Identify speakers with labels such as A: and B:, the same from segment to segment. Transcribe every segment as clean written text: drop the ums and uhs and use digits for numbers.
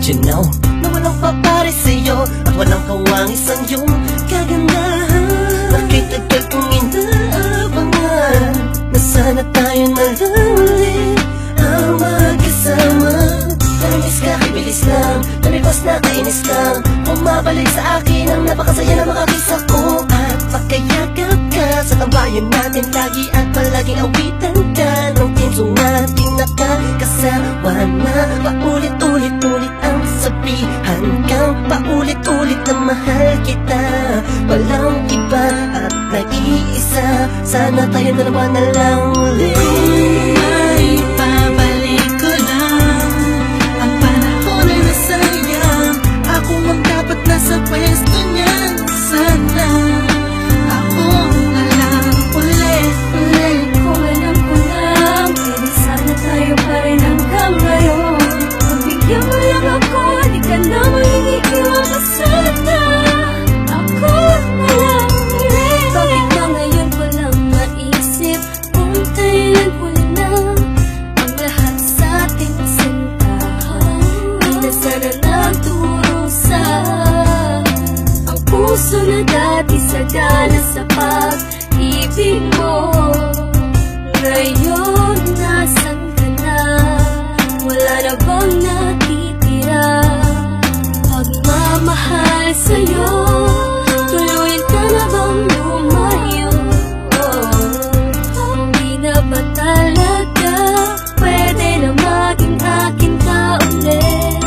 A: you know na walang papare sa'yo at walang kawangis ang iyong kagandahan. Bakit tagal kong inaabangan na sana tayo na lang ulit ang magkasama. Namiss ka, kibilis lang, namikos na kainis lang. Bumabalik sa akin ang napakasaya na makakisa ko. At pagkayakap ka sa tambayan natin lagi at palaging awitan ka ng tinsong nating nakakasawa na. Paulit-ulit-ulit ang sabihan kang paulit-ulit na mahal kita. Walang iba at nag-iisa, sana tayo na naman na lang ulit.
B: Ay, pabalik ko lang ang panahon ay nasayang. Ako ang dapat nasa pwesto niyan. Sana ako na lang ulit.
C: Kung alam ko lang, pwede sana tayo pa rin hanggang ngayon. Pagbigyan mo lang ako, di ka na mangingiiwan ka sana. Ako na lang ulit. Bakit ba ngayon ko lang maisip kung kailan huli na ang lahat sa ating sinta? Di na sana nagdurusa ang puso na dati sagana sa pag-ibig mo. Ngayon nasan ka na? Wala na bang natitira? Pagmamahal sa'yo, tuluyan ka na bang lumayo? Hindi na ba talaga pwede na maging akin ka ulit?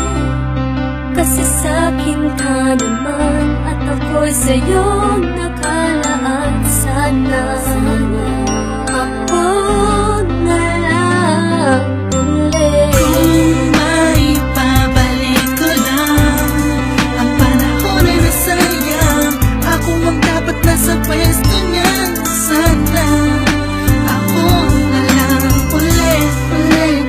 C: Kasi sa'kin ka naman at ako'y sa'yo nakalaan. Sana ako na lang ulit.
B: Kung may pabalik ko lang ang panahon ay nasayang. Ako ang dapat nasa pwesto niyan. Sana ako na lang ulit.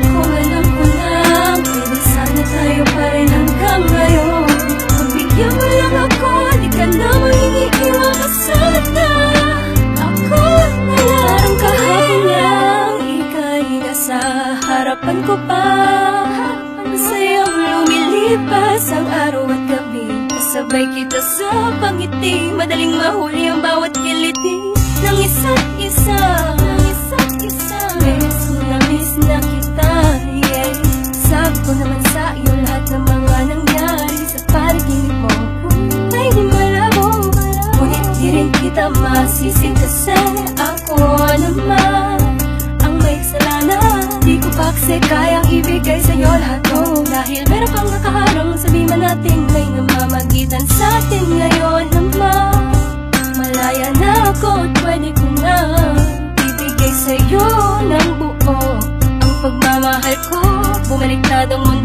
C: Kung alam ko lang, pwede sana tayo pa rin hanggang ngayon. Pagbigyan mo lang ako, di ka na mangingiiwan ka sana. Ako na lang kahapon lang, ika'y nasa harapan ko pa. Masayang lumilipas ang araw at gabi. Kasabay kita sa pangiti, madaling mahuli ang bawat kiliti ng isa't isa. Miss na kita, yeah. Sabi ko naman sa iyo lahat ng mga nangyari sa panaginip mo. Ay di malabo, ngunit di rin kita masising kasi ako naman ang may kasalanan. Di ko pa kasi kayang ibigay sa'yo lahat to, dahil meron pang nakaharang. Sabi man natin may namamagitan sa atin ngayon naman. Malaya na ako at pwede ko na ibigay sa'yo ng buo ang pagmamahal ko. Bumaliktad ang mundo